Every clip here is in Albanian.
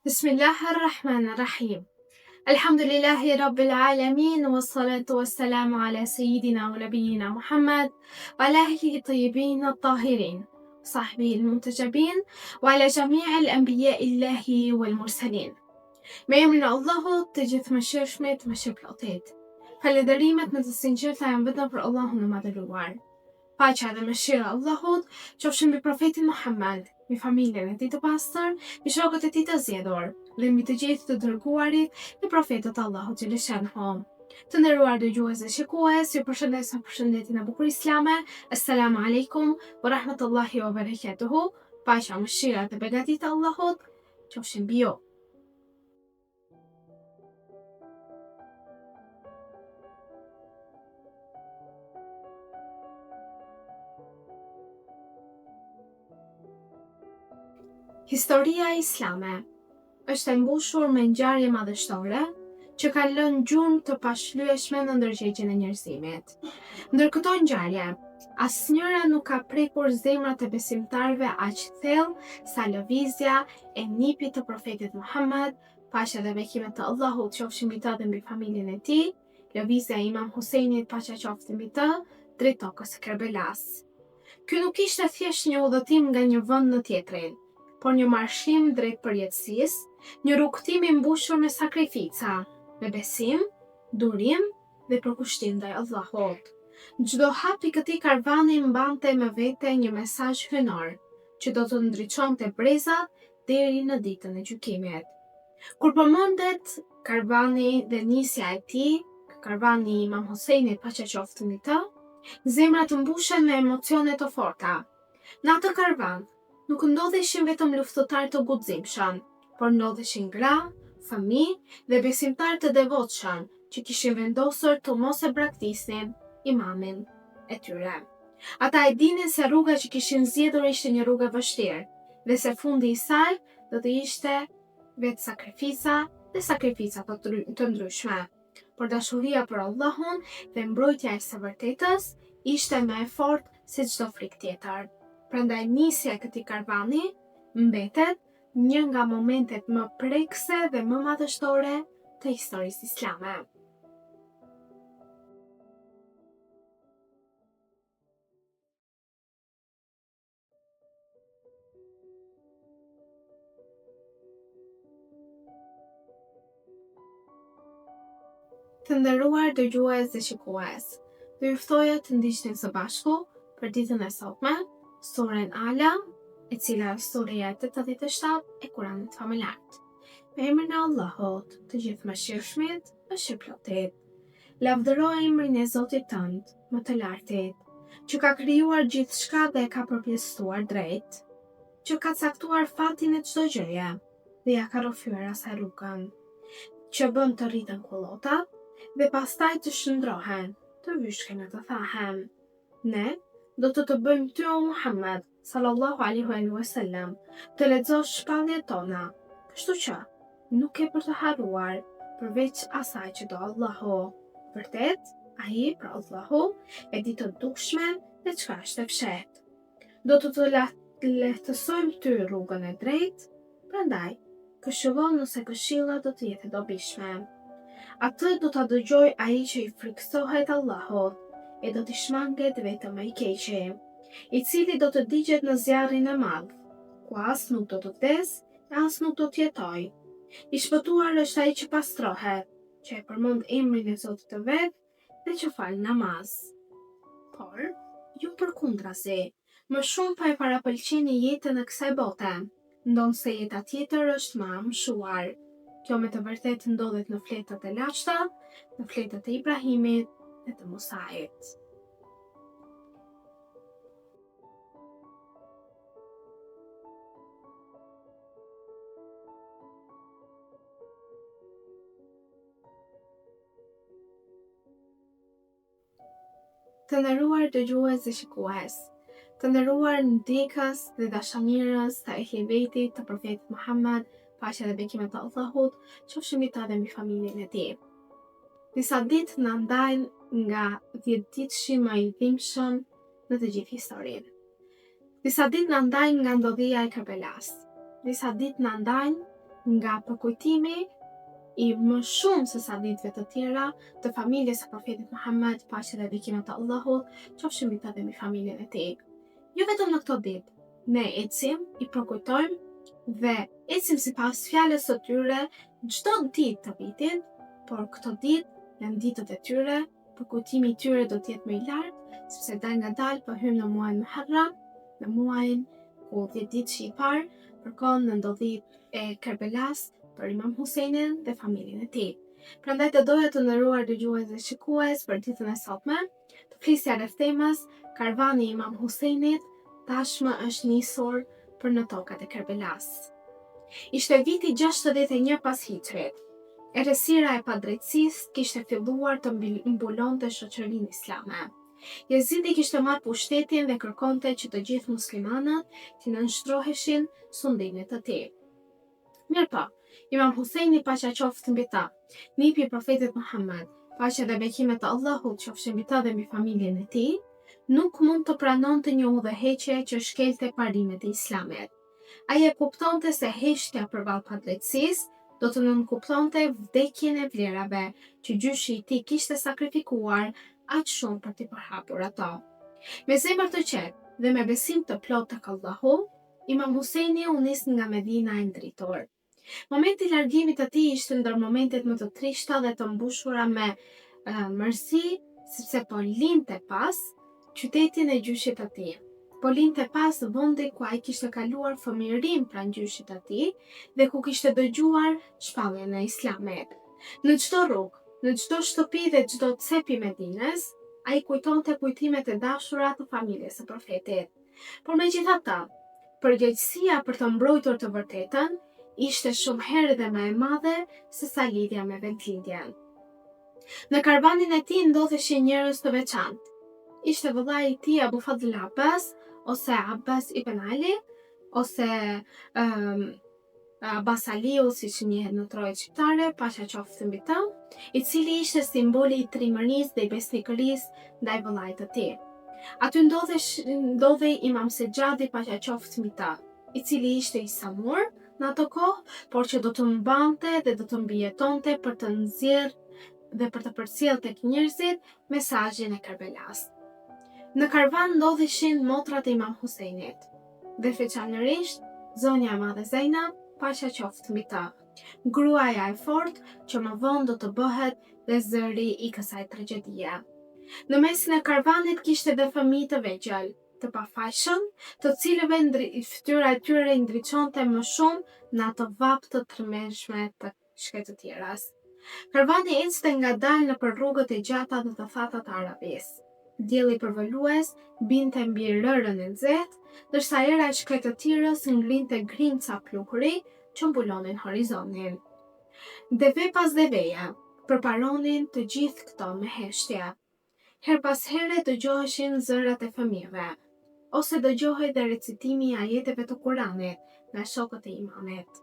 Bismillahirrahmanirrahim. Alhamdulillahi Rabbil Alamin, wassalatu wassalamu ala Sayyidina wa Nabiyyina Muhammad wa ala ahlihi tayyibin at-tahirin, sahbihi al-muntajabin wa ala jami' al-anbiya illahi wal mursalin. Me emrin e Allahut të gjithëmshirshmit, mëshirëplotit. Falënderimet në të sinqerta janë vetëm për Allahun e madhëruar. Paqja dhe mëshira e Allahut qofshin mbi profetin Muhammad, mbi familjen e tij të pastër, mbi shokët e tij të zgjedhur, dhe mbi të gjithë të dërguarit dhe profetët e Allahut xhaleshanhu. Të nderuar dëgjues dhe shikues, ju përshëndes me përshëndetjen e bukur islame. Assalamu alaikum wa rahmatullahi wa barakatuhu. Paqja, mëshira dhe begatit e Allahut qofshin mbi ju. Historia islame është e mbushur me ngjarje madhështore që kanë lënë gjurmë të pashlyeshme në ndërgjegjjen e njerëzimit. Ndër këto ngjarje, asnjëra nuk ka prekur zemrat e besimtarëve aq thellë sa lëvizja e nipit të profetit Muhammad, paqja dhe bekimet të Allahut qofshin mbi të dhe mbi familjen e tij, lëvizja e Imam Husajnit, paqja qoftë mbi të, drejt tokës së Kerbelas. Ky nuk ishte thjesht një udhëtim nga një vend në tjetrin, por një marshim drejt përjetësisë, një rrugëtim i mbushur me sakrifica, me besim, durim dhe përkushtim ndaj Allahut. Çdo hap i këtij karvani mbante me vete një mesazh hynor, që do të ndriçonte brezat deri në ditën e gjykimit. Kur përmendet karvani dhe nisja e tij, karvani i Imam Husajnit, paqja qoftë mbi të, zemrat mbushen me emocione të forta. Në atë karvan nuk ndodheshin vetëm luftëtar të guximshëm, por ndodheshin gra, fëmijë dhe besimtar të devotshëm që kishin vendosur të mos e braktisnin imamin e tyre. Ata e dinin se rruga që kishin zgjedhur ishte një rrugë e vështirë dhe se fundi i saj do të ishte vetë sakrifica dhe sakrifica të ndryshme. Por dashuria për Allahun dhe mbrojtja e së vërtetës ishte më e fortë se çdo frikë tjetër. Prandaj nisja e këtij karvani mbetet një nga momentet më prekse dhe më madhështore të historisë islame. Të nderuar dëgjues dhe shikues, do ju ftoja të ndiqni së bashku për ditën e sotme surën Ala, e cila është surja e 87 e Kuranit familjar. Me emrin e Allahut, të gjithëmshirshmit, mëshirëplotit. Lavdëro emrin e Zotit tënd, më të lartit, që ka krijuar gjithçka dhe e ka përpjesësuar drejt, që ka caktuar fatin e çdo gjëje dhe ja ka rrofyer asaj rrugën, që bën të rriten kullotat dhe pastaj të shndrohen, të vyshken e të thahen. Ne do të bëjmë ty o Muhammed sallallahu alaihi wasallam të lexosh shpalljet tona, kështu që nuk e për të harruar përveç asaj që do Allahu. Vërtet, ai për Allahu e di të dukshme dhe çka është e fshehtë. Do të lehtësojmë ty rrugën e drejtë, prandaj këshillo nëse këshilla do të jetë e dobishme. Atë do ta dëgjoj ai që i friksohet Allahut e do t'i shmanget vetëm ai keqi, i cili do të digjet në zjarrin e madh, ku as nuk do të vdes e as nuk do të jetoj. I shpëtuar është ai që pastrohet, që e përmend emrin e Zotit të vet dhe që fal namaz. Por, ju përkundrazi, më shumë pa e parapëlqeni jetën e kësaj bote, ndonse jeta tjetër është më amshuar. Kjo me të vërtetë ndodhet në fletët e lashta, në fletët e Ibrahimit dhe të Musait. Të nderuar dëgjues dhe shikues, të nderuar ndjekës dhe dashamirës të Ehli Bejtit të profetit Muhammad, paqja dhe bekimet e Allahut qofshin mbi ta dhe mbi familjen e tij. Disa ditë na ndajnë nga 10 ditëshi më i dhimbshëm në të gjithë historinë. Disa ditë na ndajnë nga ndodhia e Kerbelas. Disa ditë na ndajnë nga përkujtimi i më shumë se sa ditëve të tjera të familjes së profetit Muhammed, paqja dhe bekimet e Allahut qofshin mbi ta dhe mbi familjen e tij. Jo vetëm në këto ditë, ne ecim, i përkujtojmë dhe ecim sipas fjalës së tyre çdo ditë të vitit, por këto ditë janë ditët e tyre, përkujtimi i tyre do të jetë më i lartë, sepse dal nga dal po hym në muajin Muharram, në muajin ku 10 ditë që i parë përkon në ndodhit e Kerbelas për Imam Husejnin dhe familjen e tij. Prandaj të doja të nderuar dëgjues dhe shikues për ditën e sotme, të flisja rreth temës Karvani i Imam Husejnit tashmë është nisur për në tokat e Kerbelas. Ishte viti 61 pas Hijrit. Errësira e padrejtësisë kishte filluar të mbulonte shoqërinë islame. Jezidi kishte marrë pushtetin dhe kërkonte që të gjithë muslimanët të nënshtroheshin sundimit të tij. Mirpo, Imam Husejni paqja qoftë mbi ta, nipi i profetit Muhammed, paqja dhe bekimet e Allahut qofshin mbi ta dhe mbi familjen e tij, nuk mund të pranonte një udhëheqje që shkelte parimet e Islamit. Ai e kuptonte se heshtja përballë padrejtësisë do të nënkuptonte vdekjen e vlerave që gjyshi i tij kishte sakrifikuar aq shumë për t'i përhapur ato. Me zemër të qetë dhe me besim të plotë tek Allahu, Imam Husejni u nis nga Medina e ndritur. Momenti i largimit të tij ishte ndër momentet më të trishta dhe të mbushura me mërzi, sepse po linte pas qytetin e gjyshit të tij. Po linte pas vendi ku ai kishte kaluar fëmijërinë pranë gjyshit të tij dhe ku kishte dëgjuar shpalljen e Islamit. Në çdo rrugë, në çdo shtëpi dhe çdo cep i Medinës, ai kujtonte kujtimet e dashura të familjes së profetit. Por megjithatë, përgjegjësia për të mbrojtur të vërtetën ishte shumë herë dhe më e madhe se sa lidhja me vendlindjen. Në karavanin e tij ndodheshin njerëz të veçantë. Ishte vëllai i tij Abu Fadl Abbas, ose Abbas ibn Ali, ose Abbas Aliu, siç njihet në trojet shqiptare, paqja qoftë mbi ta, i cili ishte simboli i trimërisë dhe i besnikërisë ndaj vëllait të tij. Aty ndodhej Imam Sejjadi, paqja qoftë mbi ta, i cili ishte i samur në ato kohë, por që do të mbante dhe do të mbijetonte për të nxjerrë dhe për të përcjellë tek njerëzit mesazhin e Kerbelas. Në karvan ndodheshin motrat e Imam Husejnit, dhe veçanërisht zonja e madhe Zeinab, paqja qoftë mbi ta, gruaja e fortë që më vonë do të bëhet dhe zëri i kësaj tragjedie. Në mesin e karvanit kishte dhe fëmijë të vegjël, të pafajshëm, të cilëve fytyra e tyre i ndriçonte më shumë në ato vap të tërmendshme të shkretëtieras. Karvani ecte ngadalë nëpër rrugët e gjata dhe të thata të Arabisë. Dielli përvolues binte mbi rërën e nxehtë, ndërsa era e shkretëtirës ngrinte grimca pluhuri që mbulonin horizontin. Deve pas deveja përparonin të gjithë këto me heshtje. Her pas here dëgjoheshin zërat e fëmijëve, ose dëgjohej dhe recitimi i ajeteve të Kuranit nga shokët e imamit.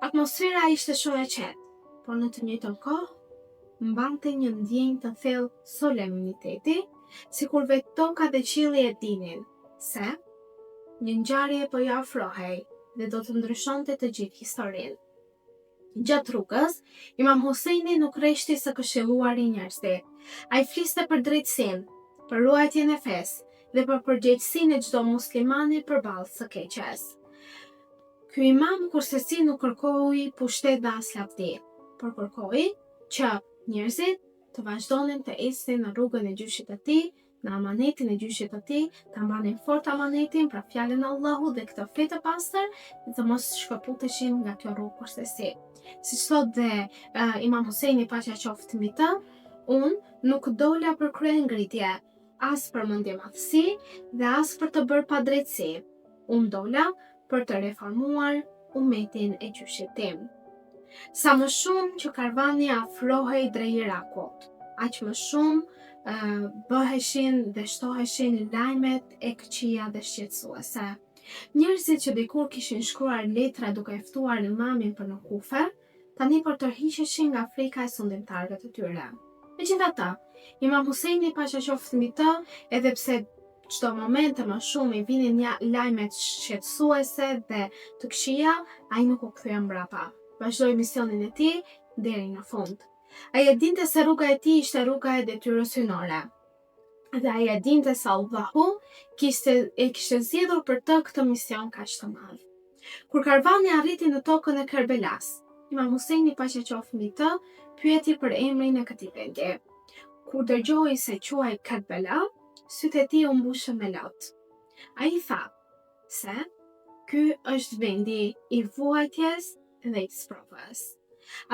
Atmosfera ishte shumë e qetë, por në të njëjtën kohë mbante një ndjenjë të thellë solemniteti, sikur vetë toka dhe qielli e dinin se një ngjarje po ja afrohej dhe do të ndryshonte të gjithë historinë. Gjatë rrugës, Imam Husejni nuk rreshti së këshilluari njerëzit. Ai fliste për drejtësinë, për ruajtjen e fesë dhe për përgjegjësinë e çdo muslimani përballë së keqes. Ky imam kursesi nuk kërkoi pushtet dhe as lavdi, por kërkoi që njerëzit të vazhdonin të ecnin në rrugën e gjyshit të tij, në amanetin e gjyshit të tij, të mbanin fort amanetin pra fjalën e Allahut dhe këtë fe të pastër, dhe të mos shkëputeshin nga kjo rrugë kursesi. Siç thot dhe Imam Husejni paqja qoftë mbi ta, unë nuk dola për kryengritje, as për mendjemadhësi dhe as për të bërë padrejtësi. Unë dola për të reformuar umetin e gjyshit tim. Sa më shumë që karvani afrohej drejt Irakut, aq më shumë bëheshin dhe shtoheshin lajmet e këqija dhe shqetësuese. Njerëzit që dikur kishin shkruar letra duke e ftuar imamin për në Kufe, tani po tërhiqeshin nga frika e sundimtarëve të tyre. Megjithatë, Imam Husejni paqja qoftë mbi ta, edhe pse çdo moment më shumë i vinin lajmet shqetësuese dhe të këqija, ai nuk u kthye mbrapa. vazhdoi misionin e tij deri në fund. Ai e dinte se rruga e tij ishte rruga e detyrës hynore. Dhe ai e dinte se Allahu e kishte zgjedhur për të këtë mision kaq të madh. Kur karvani arriti në tokën e Kerbelas, Imam Huseini paqja qoftë mbi të, pyeti për emrin e këtij vendi. Kur dëgjoi se quhej Kerbela, sytë e tij u mbushën me lot. Ai tha se ky është vendi i vuajtjes dhe i sprovës.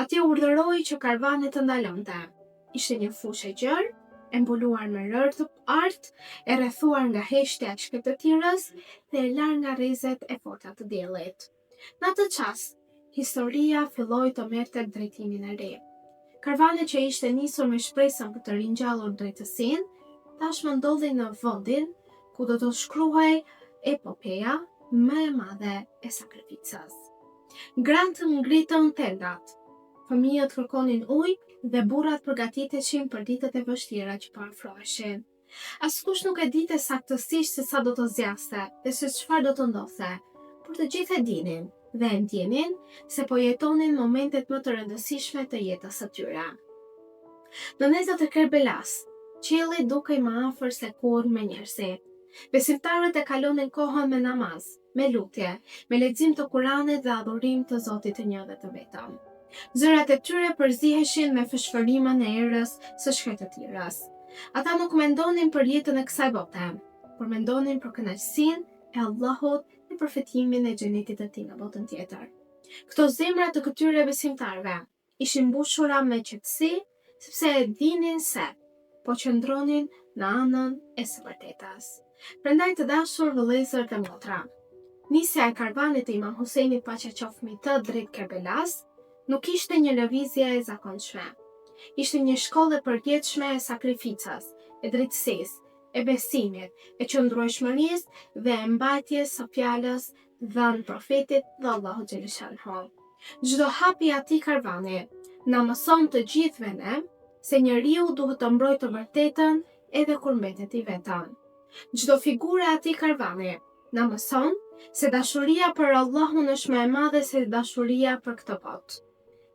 Atje urdhëroi që karvani të ndalonte. Ishte një fushë e gjerë, e mbuluar me rërë të artë, e rrethuar nga heshtja e shpejtëtirës dhe e larë nga rrezet e forta të diellit. Në atë çast, historia filloi të merrte drejtimin e ri. Karvani që ishte nisur me shpresën për të ringjallur drejtësinë, tashmë ndodhej në vendin ku do të shkruhej epopeja më e madhe e sakrificës. Gratë ngritën tendat, fëmijët kërkonin ujë dhe burrat përgatiteshin për ditët e vështira që po afroheshin. Askush nuk e dinte saktësisht se sa do të zgjaste dhe se çfarë do të ndodhte, por të gjithë e dinin dhe e ndjenin se po jetonin momentet më të rëndësishme të jetës së tyre. Në nezat e Kerbelas, qielli dukej më afër se kurrë me njerëzit. Besimtarët e kalonin kohën me namaz, me lutje, me lexim të Kuranit dhe adhurim të Zotit të një dhe të vetëm. Zërat e tyre përziheshin me fshfërimën e erës së shkretëtirës. Ata nuk mendonin për jetën e kësaj bote, por mendonin për kënaqësinë e Allahut dhe për fitimin e xhenetit të tij në botën tjetër. Këto zemra të këtyre besimtarëve ishin mbushura me qetësi, sepse e dinin se po qëndronin në anën e së vërtetës. Prandaj të dashur vëllezër dhe motra, nisja e karvanit të Imam Huseinit paqja qoftë mbi të drejt Kerbelas nuk ishte një lëvizje e zakonshme. Ishte një shkollë e përjetshme e sakrificës, e drejtësisë, e besimit, e qëndrueshmërisë dhe e mbajtjes së fjalës dhënë profetit dhe Allahu xhaleshanhu. Çdo hap i atij karvani na mëson të gjithëve ne se njeriu duhet të mbrojë të vërtetën edhe kur mbetet i vetëm. Çdo figurë e atij karvani na mëson se dashuria për Allahun është më e madhe se dashuria për këtë botë.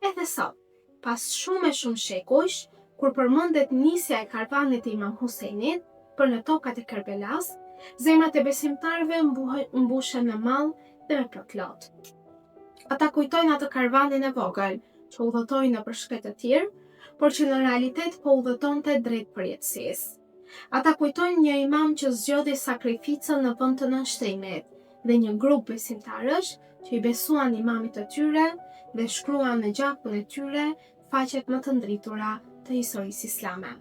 Edhe sot, pas shumë e shumë shekujsh, kur përmendet nisja e karvanit të Imam Huseinit për në tokat e Kerbelas, zemrat e besimtarëve mbushen me mall dhe me plot lot. Ata kujtojnë atë karvanin e vogël që udhëtoi nëpër shkretë të tjerë, por që në realitet po udhëtonte drejt përjetësisë. Ata kujtojnë një imam që zgjodhi sakrificën në vend të nënshtrimit dhe një grup besimtarësh që i besuan imamit të tyre dhe shkruan në gjakun e tyre faqet më të ndritura të historisë islame.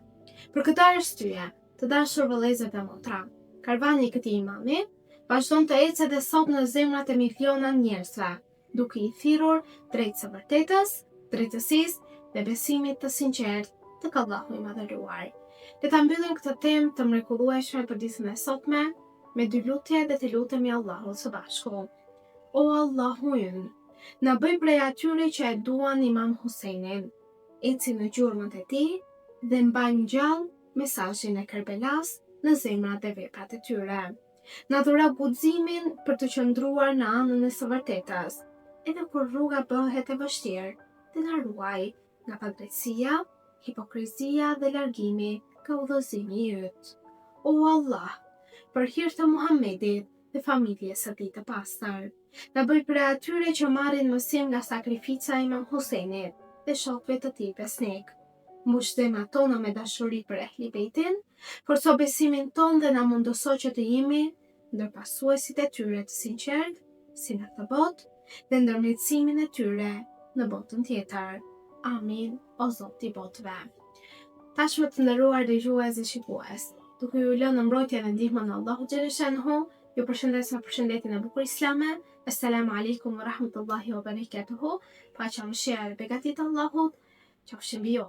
Për këtë arsye, të dashur vëllezër dhe motra, karvani i këtij imami vazhdon të ecë edhe sot në zemrat e miliona njerëzve, duke i thirrur drejt së vërtetës, drejtësisë dhe besimit të sinqertë tek Allahu i madhëruar. Le ta mbyllim këtë temë të mrekullueshme për ditën e sotme me dy lutje dhe të lutemi Allahut së bashku. O Allahu ynë, na bëj prej atyre që e duan Imam Huseinin, eci në gjurmët e tij dhe mbajmë gjallë mesazhin e Kerbelas në zemrat dhe veprat e tyre. Na dhuro guximin për të qëndruar në anën e së vërtetës, edhe kur rruga bëhet e vështirë, dhe na ruaj nga padrejtësia, hipokrizia dhe largimi nga udhëzimi i yt. O Allah, për hir të Muhamedit dhe familjes së tij të pastër, na bëj prej atyre që marrin mësim nga sakrifica e Imam Huseinit dhe shokëve të tij besnik. Mbush zemrat tona me dashuri për Ehli Beitin, forco besimin ton dhe na mundëso që të jemi ndër pasuesit e tyre të sinqert, si në këtë botë, dhe ndërmjetësimin e tyre në botën tjetër. Amin, o Zoti i botëve. Tashmë të nderuar dëgjues dhe shikues, duke ju lënë në mbrojtje dhe ndihmën e Allahut xhaleshanhu, ju përshëndes me përshëndetjen e bukur islame. Assalamu alaikum wa rahmatullahi wa barakatuhu. Paqja, mëshira dhe beqatia e Allahut qofshin mbi ju.